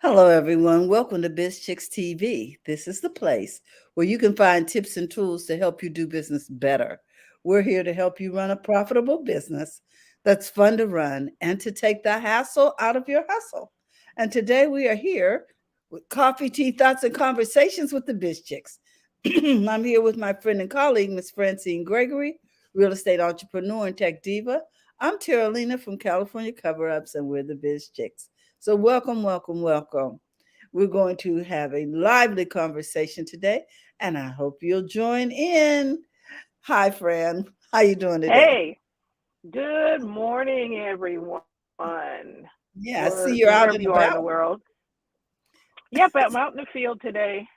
Hello, everyone. Welcome to Biz Chicks TV. This is the place where you can find tips and tools to help you do business better. We're here to help you run a profitable business that's fun to run and to take the hassle out of your hustle. And today we are here with coffee, tea, thoughts, and conversations with the Biz Chicks. I'm here with my friend and colleague, Miss Francine Gregory, real estate entrepreneur and tech diva. I'm Terralina from California Cover Ups, and we're the Biz Chicks. So welcome, welcome, welcome. We're going to have a lively conversation today, and I hope you'll join in. Hi, Fran. How you doing today? Hey, good morning, everyone, Yeah, I wherever see you you're are in out the and world. about. Yep, I'm out in the field today.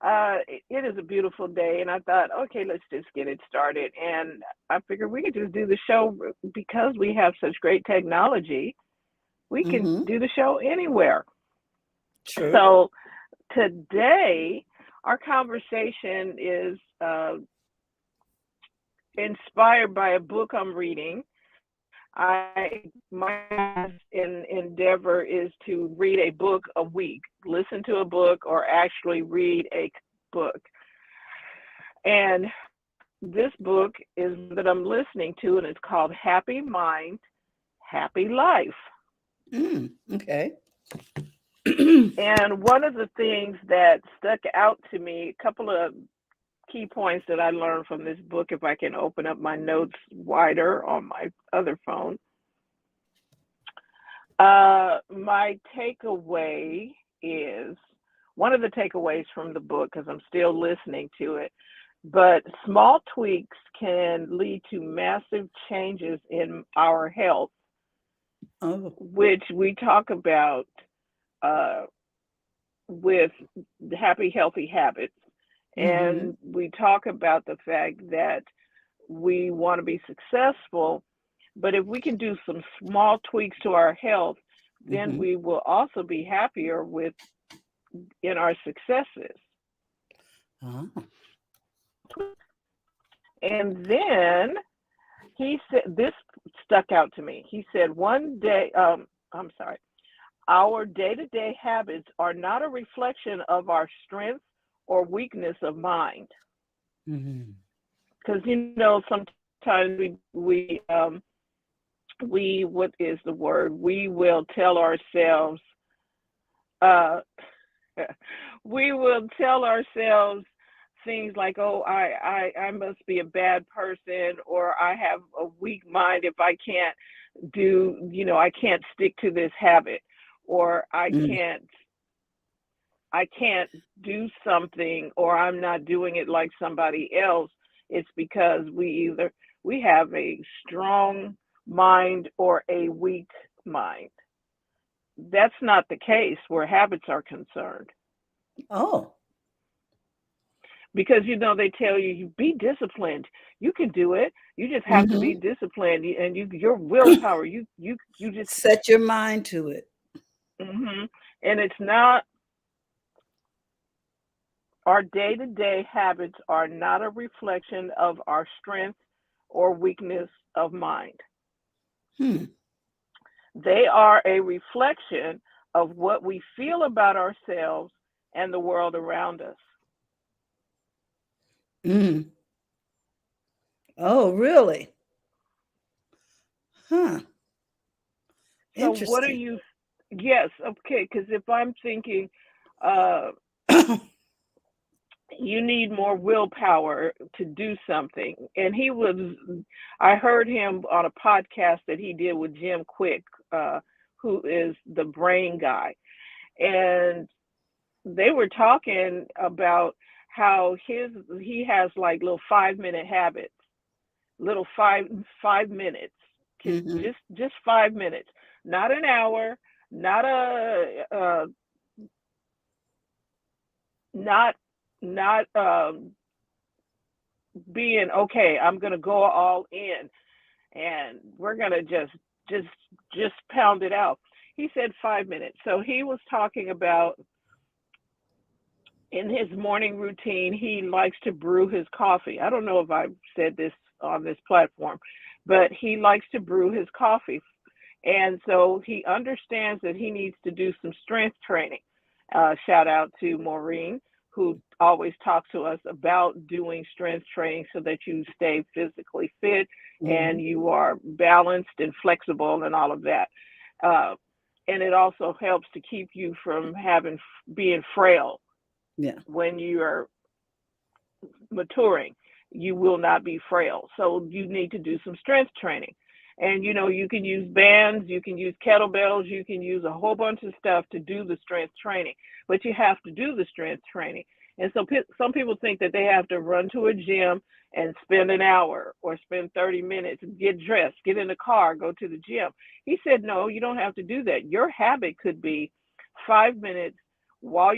It is a beautiful day, and I thought, okay, let's just get it started. And I figured we could just do the show because we have such great technology. We can Mm-hmm. do the show anywhere. True. So today, our conversation is inspired by a book I'm reading. My endeavor is to read a book a week, listen to a book, or actually read a book. And this book is that I'm listening to, and it's called Happy Mind, Happy Life. Okay. And one of the things that stuck out to me, a couple of key points that I learned from this book, if I can open up my notes wider on my other phone. My takeaway is one of the takeaways from the book, because I'm still listening to it, but small tweaks can lead to massive changes in our health, Oh. which we talk about uh, with happy, healthy habits. Mm-hmm. And we talk about the fact that we want to be successful, but if we can do some small tweaks to our health, then Mm-hmm. we will also be happier with in our successes. Oh. And then he said this stuck out to me. He said one day, I'm sorry, our day-to-day habits are not a reflection of our strength or weakness of mind. Mm-hmm. Because sometimes we what is the word? We will tell ourselves uh we will tell ourselves things like, oh, I must be a bad person, or I have a weak mind if I can't I can't stick to this habit, or I can't do something, or I'm not doing it like somebody else. It's because we have a strong mind or a weak mind. That's not the case where habits are concerned. Oh. Because they tell you be disciplined. You can do it. You just have to be Mm-hmm. disciplined, and your willpower. You just. Set your mind to it. Hmm. And it's not. Our day-to-day habits are not a reflection of our strength or weakness of mind. Hmm. They are a reflection of what we feel about ourselves and the world around us. Mm. Oh, really? Huh. So what are Interesting. you? Yes, okay. Because if I'm thinking, uh, you need more willpower to do something, and I heard him on a podcast that he did with Jim Quick, who is the brain guy, and they were talking about how he has like little 5 minute habits, little five minutes, Mm-hmm. just 5 minutes, not an hour, not a not not being okay. I'm gonna go all in, and we're gonna just just pound it out. He said 5 minutes. So he was talking about in his morning routine, he likes to brew his coffee. I don't know if I've said this on this platform, but he likes to brew his coffee. And so he understands that he needs to do some strength training. Shout out to Maureen, who always talks to us about doing strength training so that you stay physically fit and Mhm. you are balanced and flexible and all of that. Uh, and it also helps to keep you from having being frail Yeah. when you are maturing. You will not be frail. So you need to do some strength training. And you can use bands, you can use kettlebells, you can use a whole bunch of stuff to do the strength training, but you have to do the strength training. And so some people think that they have to run to a gym and spend an hour or spend 30 minutes, get dressed, get in the car, go to the gym. He said, no, you don't have to do that. Your habit could be 5 minutes while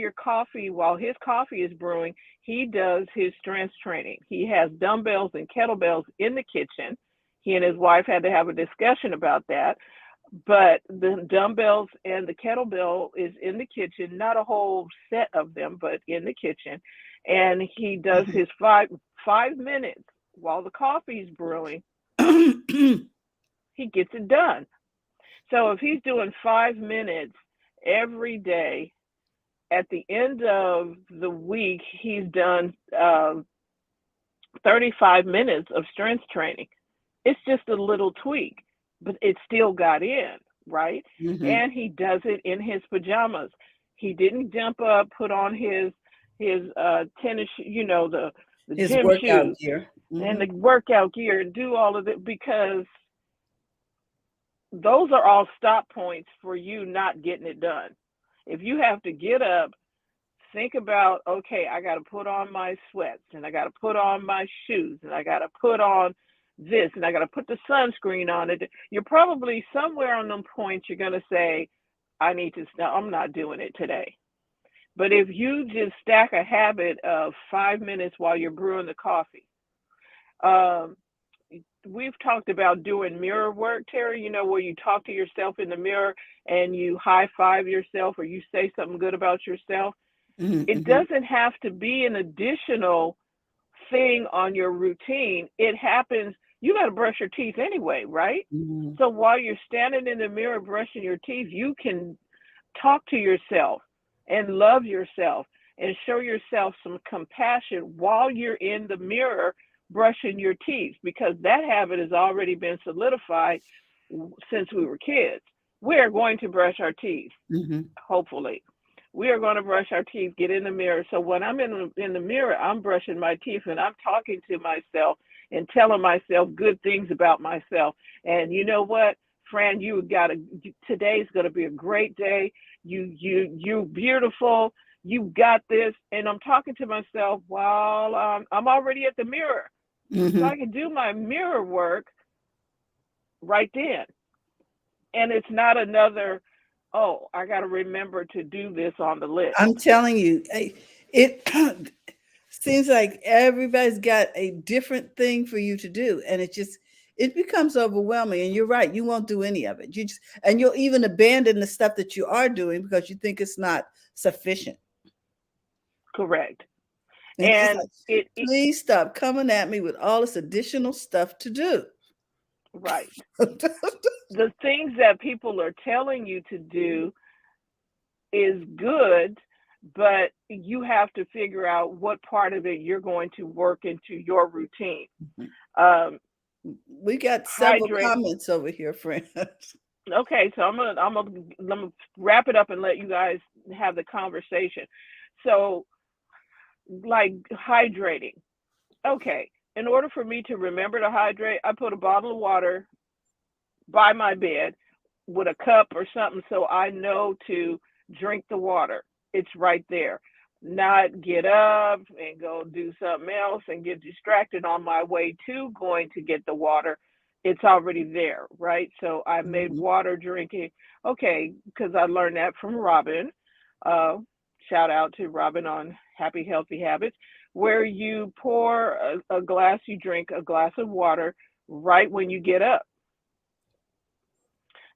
his coffee is brewing, he does his strength training. He has dumbbells and kettlebells in the kitchen. He and his wife had to have a discussion about that. But the dumbbells and the kettlebell is in the kitchen, not a whole set of them, but in the kitchen. And he does his 5 minutes while the coffee's brewing. He gets it done. So if he's doing 5 minutes every day, at the end of the week, he's done 35 minutes of strength training. It's just a little tweak, but it still got in, right? Mhm. And he does it in his pajamas. He didn't jump up, put on his tennis, the His gym workout shoes gear. and Mhm. the workout gear and do all of it because those are all stop points for you not getting it done. If you have to get up, think about, okay, I got to put on my sweats and I got to put on my shoes and I got to put on this and I got to put the sunscreen on it. You're probably somewhere on them points you're going to say, I need to stop. I'm not doing it today. But if you just stack a habit of 5 minutes while you're brewing the coffee, um, we've talked about doing mirror work, Terry, where you talk to yourself in the mirror and you high five yourself or you say something good about yourself. Mhm. It Mhm. doesn't have to be an additional thing on your routine. It happens, you got to brush your teeth anyway, right? Mhm. So while you're standing in the mirror brushing your teeth, you can talk to yourself and love yourself and show yourself some compassion while you're in the mirror brushing your teeth because that habit has already been solidified since we were kids. We are going to brush our teeth, Mhm. hopefully. We are going to brush our teeth, get in the mirror. So when I'm in the mirror, I'm brushing my teeth and I'm talking to myself and telling myself good things about myself. And you know what, Fran, today's going to be a great day. You beautiful. You got this. And I'm talking to myself while I'm already at the mirror. So I Mhm. can do my mirror work right then. And it's not another, oh, I got to remember to do this on the list. I'm telling you, it seems like everybody's got a different thing for you to do, and it becomes overwhelming. And you're right, you won't do any of it. And you'll even abandon the stuff that you are doing because you think it's not sufficient. Correct. And it's just And like, it please stop coming at me with all this additional stuff to do. right. The things that people are telling you to do is good, but you have to figure out what part of it you're going to work into your routine. Um, We got several hydrate. comments over here, friends. Okay, so I'm gonna wrap it up and let you guys have the conversation. So, like hydrating. Okay, in order for me to remember to hydrate, I put a bottle of water by my bed with a cup or something so I know to drink the water. It's right there. Not get up and go do something else and get distracted on my way to going to get the water. It's already there, right? So I made Mhm. water drinking. Okay, because I learned that from Robin. Uh, Shout out to Robin on Happy Healthy Habits, where you pour a glass, you drink a glass of water right when you get up.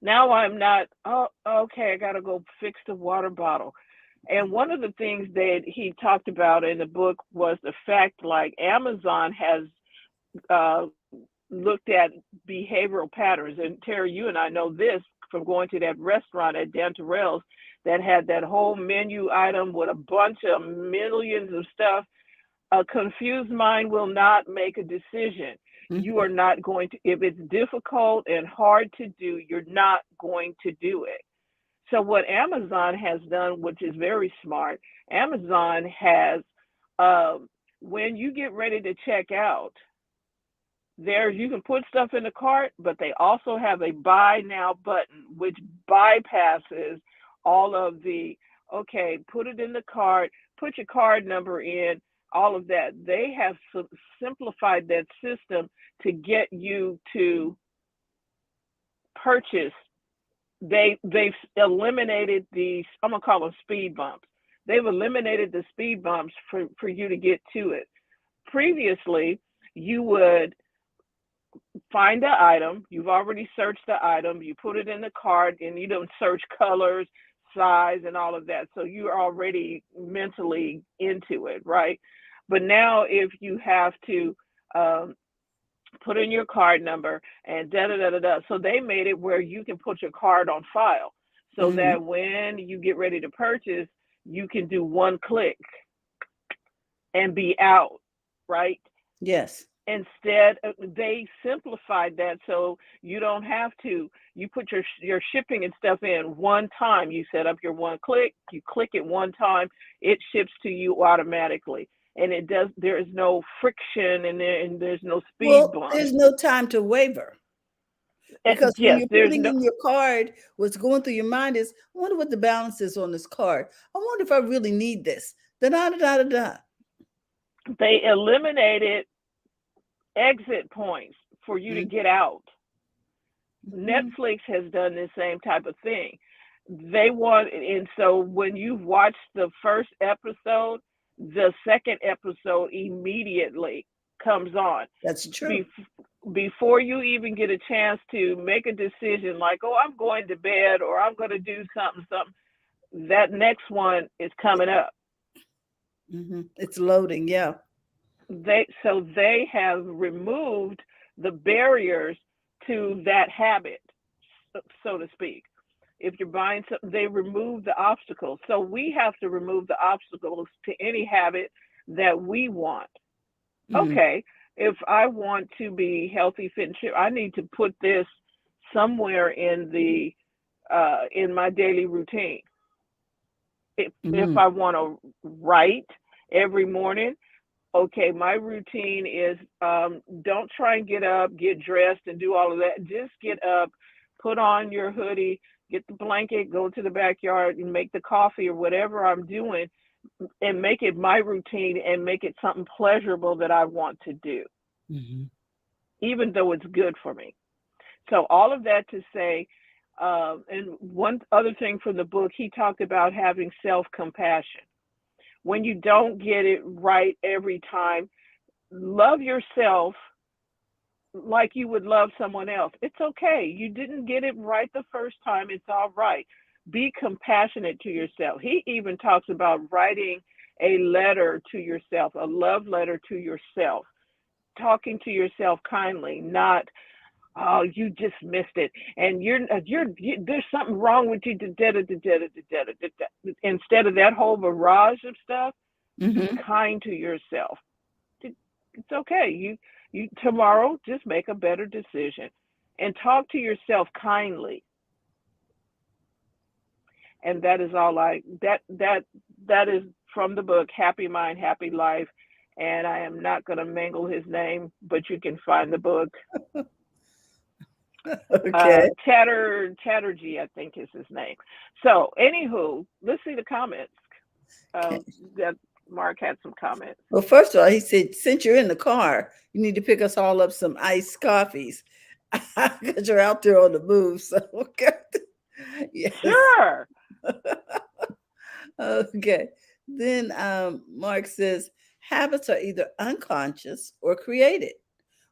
Now I'm not, oh, okay, I got to go fix the water bottle. And one of the things that he talked about in the book was the fact like Amazon has uh, looked at behavioral patterns. And Terry, you and I know this from going to that restaurant at Dan Terrell's that had that whole menu item with a bunch of millions of stuff. A confused mind will not make a decision. You are Mhm. not going to, if it's difficult and hard to do, you're not going to do it. So, what Amazon has done, which is very smart, Amazon has, um, when you get ready to check out, there you can put stuff in the cart, but they also have a buy now button, which bypasses all of the, okay, put it in the cart, put your card number in, all of that. They have simplified that system to get you to purchase. They've eliminated the, I'm gonna call them speed bumps. They've eliminated the speed bumps for you to get to it. Previously, you would find the item. You've already searched the item. You put it in the cart, and you don't search colors, size, and all of that. So you're already mentally into it, right? But now, if you have to um, put in your card number and da da da da da, so they made it where you can put your card on file, so Mhm. that when you get ready to purchase, you can do one click and be out, right? Yes. Instead, they simplified that so you don't have to. You put your shipping and stuff in one time. You set up your one click, you click it one time, it ships to you automatically, and it does. There is no friction, and there's no speed Well, bumps. there's no time to waver because when Yes, you're there's putting no. in your card, what's going through your mind is, I wonder what the balance is on this card. I wonder if I really need this. Da da da da da da. They eliminated exit points for you to get out. Mhm. Netflix has done the same type of thing. They want, and so when you've watched the first episode, the second episode immediately comes on. That's true. Be- Before you even get a chance to make a decision, like, oh, I'm going to bed or I'm going to do something, that next one is coming up. It's loading. Yeah. They have removed the barriers to that habit, so to speak. If you're buying something, they remove the obstacles. So we have to remove the obstacles to any habit that we want. Mhm. Okay, if I want to be healthy, fit, and fit, I need to put this somewhere in my daily routine. If Mhm. I want to write every morning, okay, my routine is don't try and get up, get dressed, and do all of that. Just get up, put on your hoodie, get the blanket, go to the backyard and make the coffee or whatever I'm doing, and make it my routine and make it something pleasurable that I want to do, Mhm. even though it's good for me. So, all of that to say, and one other thing from the book, he talked about having self compassion. When you don't get it right every time, love yourself like you would love someone else. It's okay. You didn't get it right the first time. It's all right. Be compassionate to yourself. He even talks about writing a letter to yourself, a love letter to yourself, talking to yourself kindly, not, oh, you just missed it, and there's something wrong with you. Instead of that whole barrage of stuff, be Mhm. kind to yourself. It's okay. You tomorrow just make a better decision and talk to yourself kindly. And that is all that is from the book Happy Mind, Happy Life. And I am not going to mangle his name, but you can find the book. Okay. Chatterjee, I think is his name. So, anywho, let's see the comments. Okay. That Mark had some comments. Well, first of all, he said, since you're in the car, you need to pick us all up some iced coffees because you're out there on the move. So, okay. Yes. Sure. Okay. Then Mark says, habits are either unconscious or created.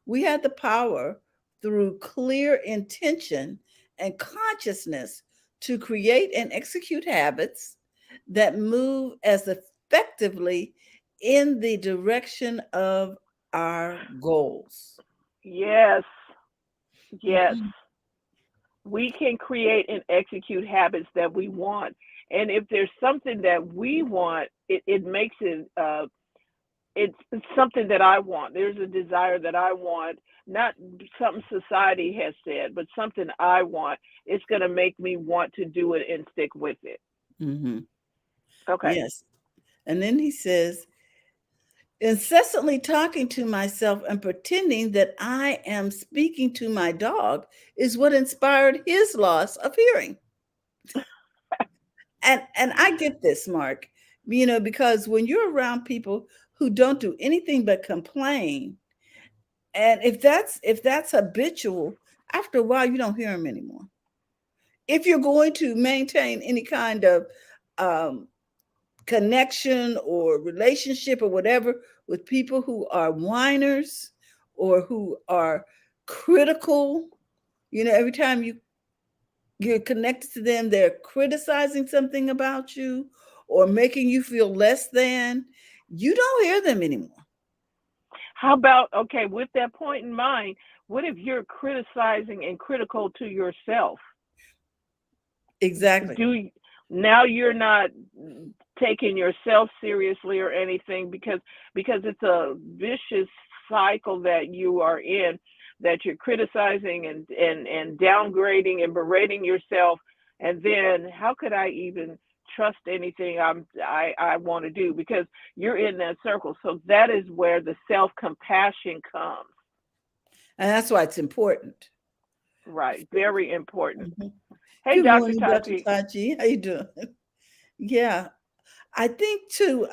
We have the power through clear intention and consciousness to create and execute habits that move as effectively in the direction of our goals. Yes. Yes. Mhm. We can create and execute habits that we want. And if there's something that we want, it makes it it's something that I want. There's a desire that I want, not something society has said, but something I want. It's going to make me want to do it and stick with it. Mm-hmm. Okay. Yes. And then he says, incessantly talking to myself and pretending that I am speaking to my dog is what inspired his loss of hearing. And I get this, Mark, because when you're around people who don't do anything but complain, and if that's habitual, after a while you don't hear them anymore. If you're going to maintain any kind of um, connection or relationship or whatever with people who are whiners or who are critical, every time you're connected to them, they're criticizing something about you or making you feel less than, you don't hear them anymore. How about, okay, with that point in mind, what if you're criticizing and critical to yourself? Exactly. Do Now you're not taking yourself seriously or anything, because it's a vicious cycle that you are in, that you're criticizing and downgrading and berating yourself, and then how could I even trust anything I want to do, because you're in that circle. So that is where the self-compassion comes. And that's why it's important. Right, very important. Mhm. Hey, Good Dr. morning, Dr. Tachi. Tachi. How you doing? Yeah. I think too,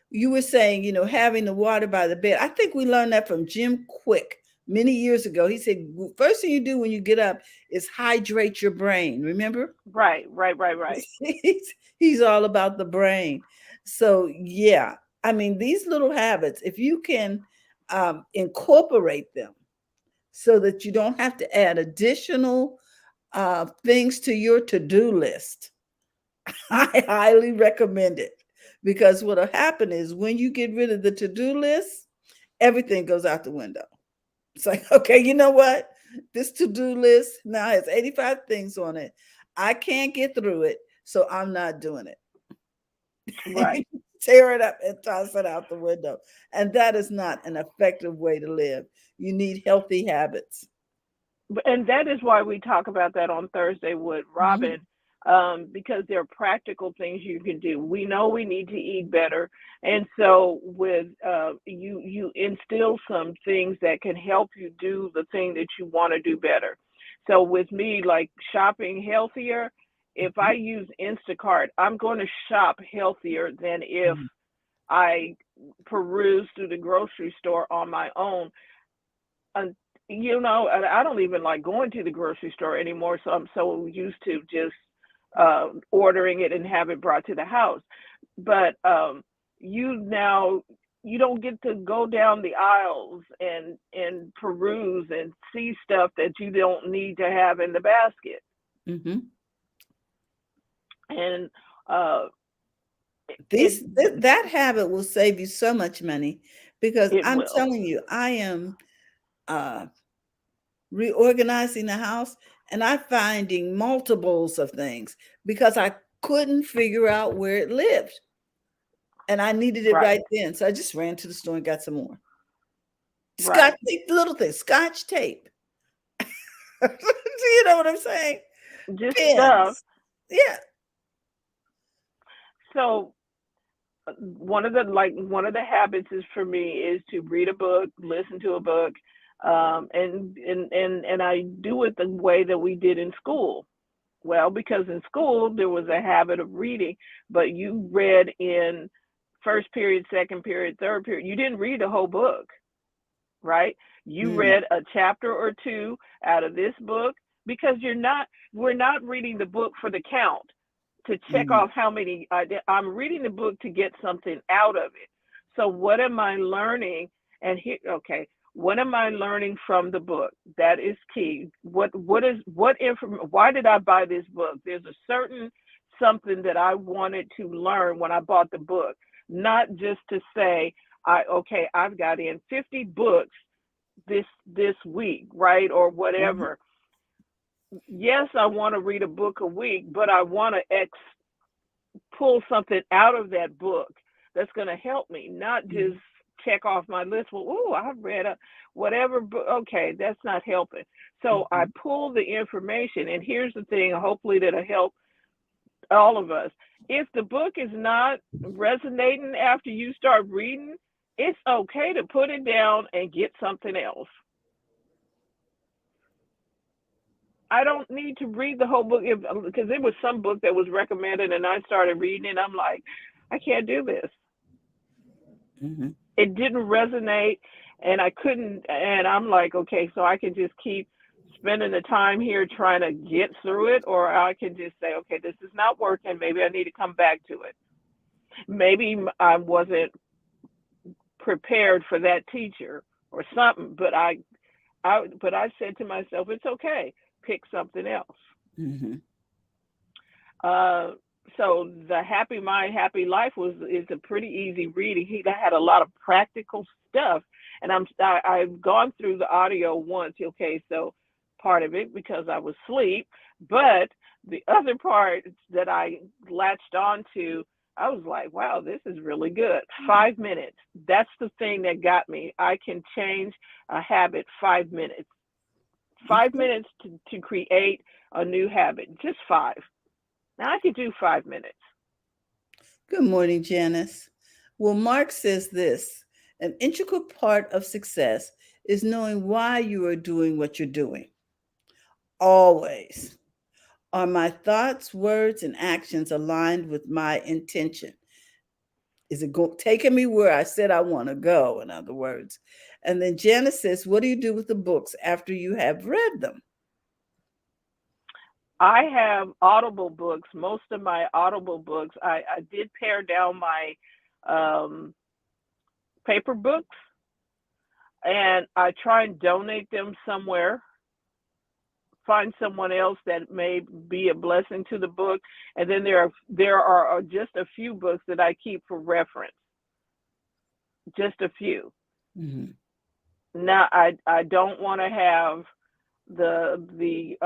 you were saying, having the water by the bed. I think we learned that from Jim Quick many years ago. He said, first thing you do when you get up is hydrate your brain. Remember? Right, right, right, right. He's all about the brain. So, yeah, I mean, these little habits, if you can incorporate them so that you don't have to add additional things to your to-do list, I highly recommend it, because what'll happen is when you get rid of the to-do list, everything goes out the window. It's like, okay, you know what? This to-do list now has 85 things on it. I can't get through it, so I'm not doing it. Right. Tear it up and toss it out the window. And that is not an effective way to live. You need healthy habits. And that is why we talk about that on Thursday with Mhm. Robin, because there are practical things you can do. We know we need to eat better, and so with you instill some things that can help you do the thing that you want to do better. So with me, like shopping healthier, if I use Instacart, I'm going to shop healthier than if Mhm. I peruse through the grocery store on my own. And I don't even like going to the grocery store anymore, so I'm so used to just ordering it and have it brought to the house. But you now you don't get to go down the aisles and peruse and see stuff that you don't need to have in the basket. Mhm. And uh, it That habit will save you so much money, because it I'm will. telling you, I am uh, reorganizing the house and I'm finding multiples of things because I couldn't figure out where it lived and I needed it Right, right then. So I just ran to the store and got some more. Scotch right. tape, little thing, scotch tape. Do you know what I'm saying? Just stuff. Pins. Yeah. So one of the habits is for me is to read a book, listen to a book, and I do it the way that we did in school. Well, because in school there was a habit of reading, but you read in first period, second period, third period. You didn't read the whole book, right? You Mm, read a chapter or two out of this book, because we're not reading the book for the count, to check mm, off how many I'm reading the book to get something out of it. So what am I learning? And here, okay, what am I learning from the book? That is key. What information? Why did I buy this book? There's a certain something that I wanted to learn when I bought the book, not just to say, I've got in 50 books this week, right, or mhm, whatever. yes, I want to read a book a week, but I want to pull something out of that book that's going to help me, not just Mhm, check off my list. Well, oh, I've read a whatever book. Okay, that's not helping. So I mhm, pull the information, and here's the thing. Hopefully, that'll help all of us. If the book is not resonating after you start reading, it's okay to put it down and get something else. I don't need to read the whole book because there was some book that was recommended and I started reading it. I'm like, I can't do this. mhm. It didn't resonate and I couldn't. And I'm like, okay, so I can just keep spending the time here trying to get through it, or I can just say, okay, this is not working. Maybe I need to come back to it. Maybe I wasn't prepared for that teacher or something, but I said to myself, it's okay. Pick something else. Mhm. Uh, so the Happy Mind, Happy Life is a pretty easy reading. He had a lot of practical stuff, and I've gone through the audio once. Okay, so part of it because I was asleep, but the other part that I latched onto, I was like, wow, this is really good. 5 minutes. That's the thing that got me. I can change a habit 5 minutes. 5 minutes to create a new habit. Just five. Now I could do 5 minutes. Good morning, Janice. Well, Mark says this: an integral part of success is knowing why you are doing what you're doing. Always. Are my thoughts, words, and actions aligned with my intention? Is it taking me where I said I want to go, in other words? And then Janice says, what do you do with the books after you have read them? I have Audible books. Most of my Audible books, I did pare down my um, paper books, and I try and donate them somewhere. Find someone else that may be a blessing to the book, and then there are just a few books that I keep for reference. Just a few. Mhm. Now I don't want to have the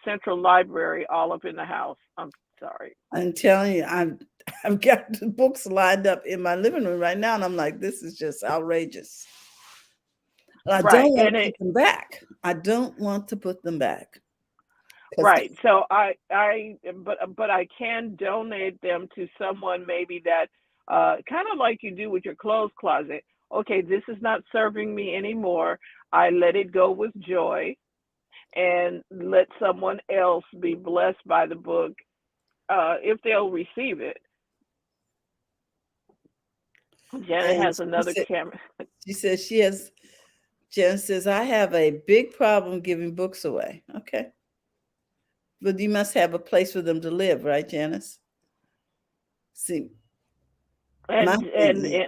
central library all up in the house. I'm sorry. I'm telling you, I've got the books lined up in my living room right now, and I'm like, this is just outrageous. And I Right, don't want and to it put them back. I don't want to put them back because right. So but I can donate them to someone maybe that kind of like you do with your clothes closet. Okay, this is not serving me anymore. I let it go with joy and let someone else be blessed by the book if they'll receive it. Janet and has another camera. she says she has. Jen says I have a big problem giving books away. Okay, but you must have a place for them to live, right, Janice? See, my thing And is,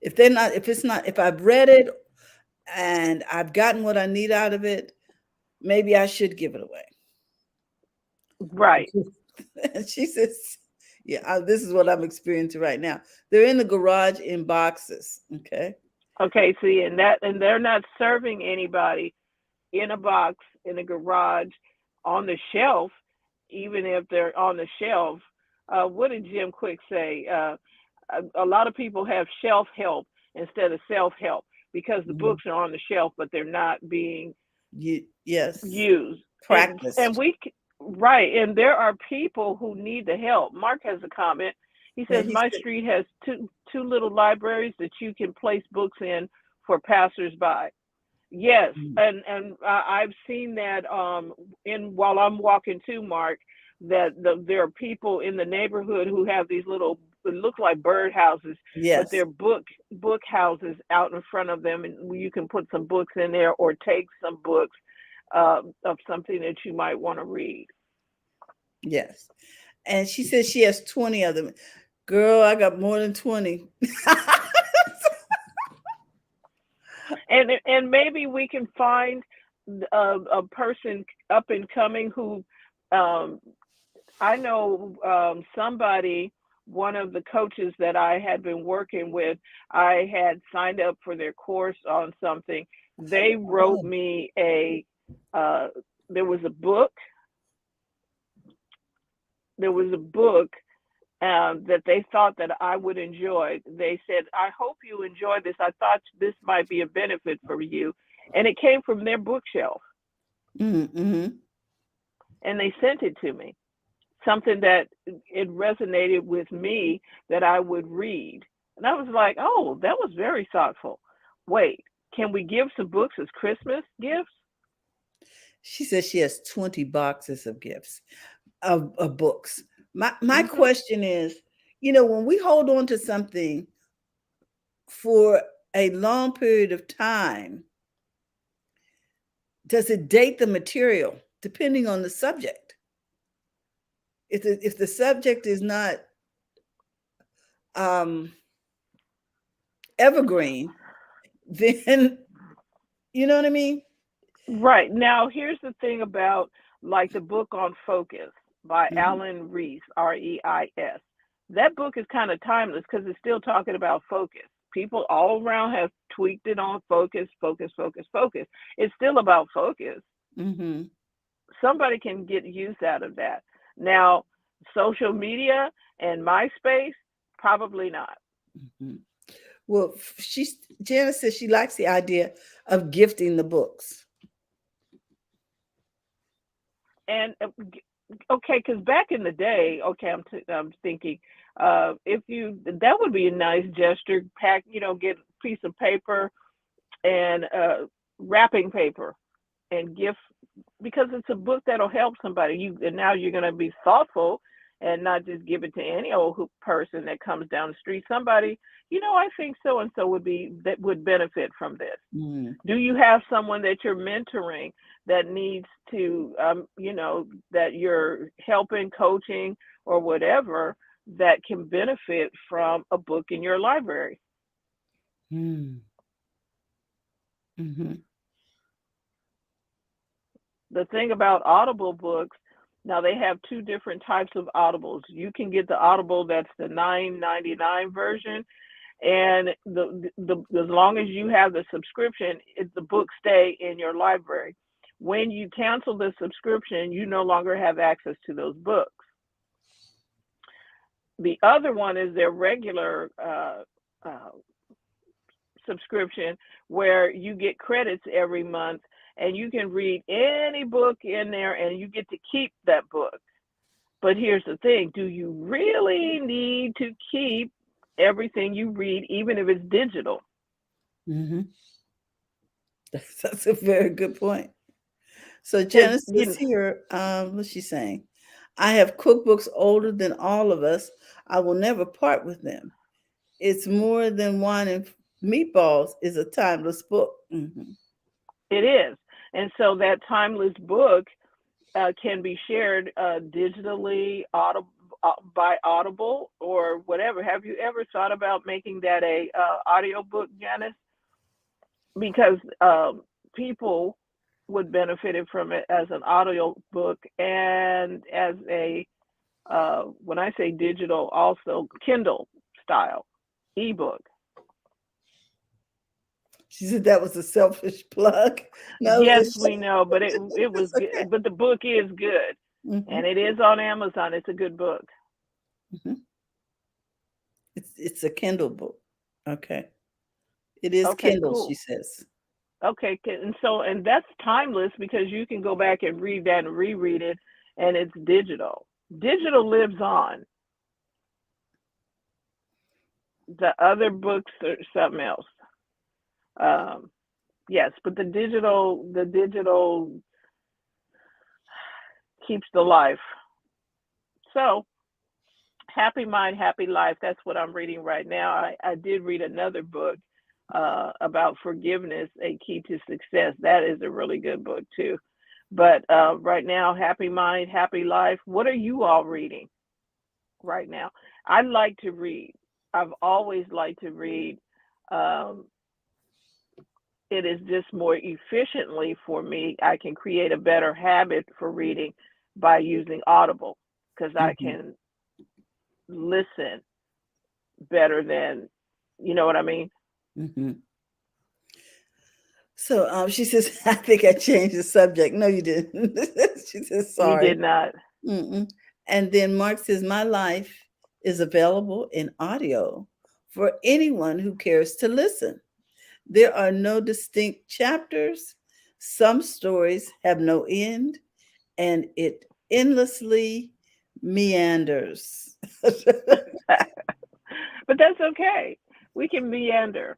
if they're not, if it's not, if I've read it and I've gotten what I need out of it, maybe I should give it away. right. And she says, yeah, this is what I'm experiencing right now. They're in the garage in boxes. Okay. Okay, see, and they're not serving anybody in a box in a garage on the shelf, even if they're on the shelf. What did Jim Quick say? A lot of people have shelf help instead of self help because the Mhm. books are on the shelf, but they're not being Yes. used. And Practiced. right, and there are people who need the help. Mark has a comment. He Yeah. says He my said, street has two little libraries that you can place books in for passersby. Yes, mm, and I've seen that in while I'm walking to Mark that there are people in the neighborhood who have these little it look like bird houses, but yes. they're book houses out in front of them, and you can put some books in there or take some books of something that you might want to read. Yes. And she says she has 20 of them. Girl, I got more than 20. And maybe we can find a person up and coming who um, I know somebody, one of the coaches that I had been working with, I had signed up for their course on something. They wrote Oh, me a uh, there was a book. There was a book that they thought that I would enjoy. They said, "I hope you enjoy this. I thought this might be a benefit for you," and it came from their bookshelf, Mm-hmm. and they sent it to me. Something that it resonated with me that I would read, and I was like, "Oh, that was very thoughtful." Wait, can we give some books as Christmas gifts? She says she has 20 boxes of gifts of books. My Hmm. question is, when we hold on to something for a long period of time, does it date the material depending on the subject? If the subject is not um, evergreen, then you know what I mean? Right. Now, here's the thing about like the book on focus by Mhm. Alan Rees, Reis. That book is kind of timeless because it's still talking about focus. People all around have tweaked it on focus, focus, focus, focus. It's still about focus. Mhm. Somebody can get use out of that. Now, social media and MySpace, probably not. Mhm. Well, Janice says she likes the idea of gifting the books. And okay, because back in the day, okay, I'm thinking, if you that would be a nice gesture. Pack, get a piece of paper and wrapping paper and gift because it's a book that'll help somebody. And now you're going to be thoughtful and not just give it to any old person that comes down the street. Somebody, I think so and so would benefit from this. Mm. Do you have someone that you're mentoring that needs to, that you're helping, coaching, or whatever that can benefit from a book in your library? Mm. Mhm. The thing about Audible books, now they have two different types of Audibles. You can get the Audible that's the 9.99 version, and the as long as you have the subscription, the books stay in your library. When you cancel the subscription, you no longer have access to those books. The other one is their regular uh, subscription, where you get credits every month and you can read any book in there and you get to keep that book. But here's the thing, do you really need to keep everything you read, even if it's digital? Mhm. That's a very good point. So Because Janice is here. What's she saying? I have cookbooks older than all of us. I will never part with them. It's more than wine and meatballs is a timeless book. Hmm. it is. And so that timeless book can be shared digitally, by Audible or whatever. Have you ever thought about making that a audio book, Janice? Because people would benefit from it as an audio book and as a when I say digital, also Kindle style ebook. She said that was a selfish plug. No, it Yes, was we know, but it was it's okay. good. But the book is good, Hmm. and it is on Amazon. It's a good book. Hmm. It's a Kindle book. Okay. It is Okay, Kindle, she cool. says. Okay, and that's timeless because you can go back and read that and reread it, and it's digital. Digital lives on. The other books are something else. Um, yes, but the digital keeps the life. So happy mind, happy life. That's what I'm reading right now. I did read another book about forgiveness, a key to success. That is a really good book too. But right now, happy mind, happy life. What are you all reading right now? I like to read. I've always liked to read. Um, it is just more efficiently for me. I can create a better habit for reading by using Audible because I Hmm. can listen better than, you know what I mean? Hmm. So she says, I think I changed the subject. No, you didn't. She says, You sorry. did not. Mm-mm. And then Mark says, my life is available in audio for anyone who cares to listen. There are no distinct chapters. Some stories have no end, and it endlessly meanders. But that's okay. We can meander.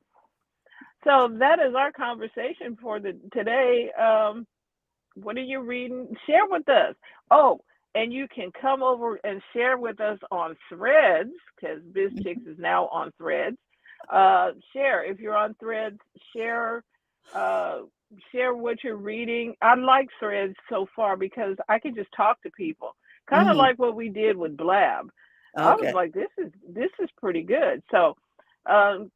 So that is our conversation for the today. What are you reading? Share with us. Oh, and you can come over and share with us on Threads because BizChicks is now on Threads. Share if you're on Threads. Share, uh, share what you're reading. I like Threads so far because I can just talk to people, kind of Mhm. like what we did with Blab. I was Okay. like, this is pretty good. So. Um,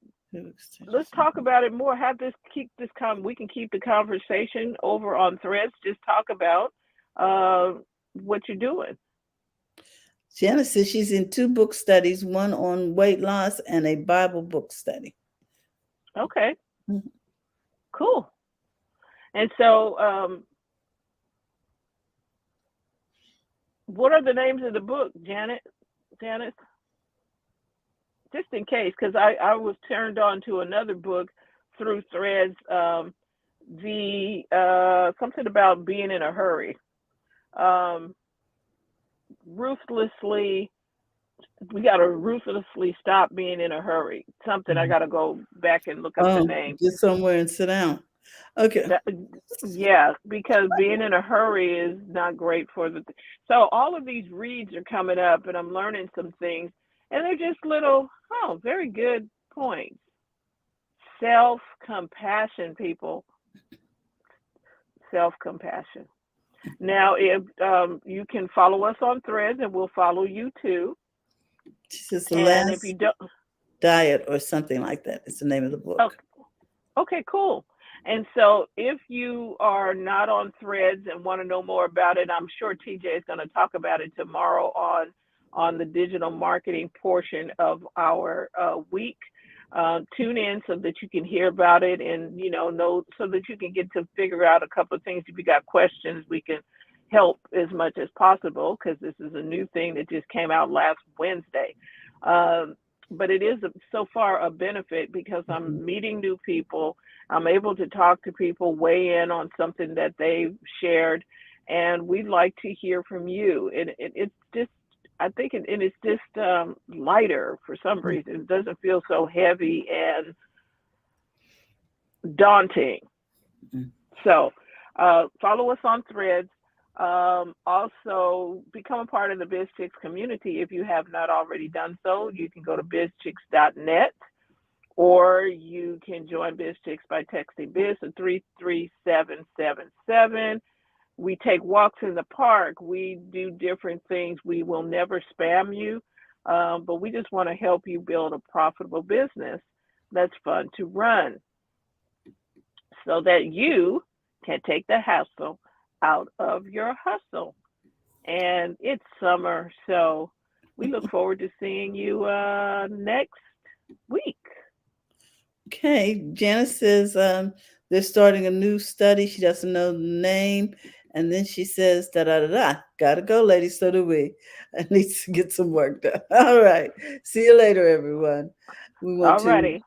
let's talk about it more. Have this keep this we can keep the conversation over on Threads. Just talk about uh, what you're doing. Janice says she's in two book studies, one on weight loss and a Bible book study. Okay, Mhm. cool. And so, what are the names of the book, Janet? Janice, just in case, because I was turned on to another book through Threads. The something about being in a hurry. Um, ruthlessly we got to ruthlessly stop being in a hurry. Something I got to go back and look up the Oh, name. get somewhere and sit down. Okay. That, yeah, because being in a hurry is not great for the. So all of these reads are coming up, and I'm learning some things, and they're just little. Oh, very good points. Self compassion, people. Self compassion. Now, if you can follow us on Threads, and we'll follow you too. She says the And if you last don't, diet or something like that. It's the name of the oh, book. okay, cool. And so if you are not on Threads and want to know more about it, I'm sure TJ is going to talk about it tomorrow on the digital marketing portion of our week. Tune in so that you can hear about it and know so that you can get to figure out a couple of things. If you got questions, we can help as much as possible because this is a new thing that just came out last Wednesday. Um, but it is so far a benefit because Mhm. I'm meeting new people. I'm able to talk to people, weigh in on something that they've shared, and we'd like to hear from you. And it's just, I think, and it's just lighter for some reason. It doesn't feel so heavy and daunting. Mhm. So follow us on Threads. Also, become a part of the BizChicks community if you have not already done so. You can go to bizchicks.net or you can join BizChicks by texting Biz to 33777. We take walks in the park. We do different things. We will never spam you, but we just want to help you build a profitable business that's fun to run so that you can take the hassle out of your hustle. And it's summer, so we look forward to seeing you next week. Okay. Janice says they're starting a new study. She doesn't know the name. And then she says, da da da da. Gotta go, ladies. So do we. I need to get some work done. All right. See you later, everyone. We want to Alrighty.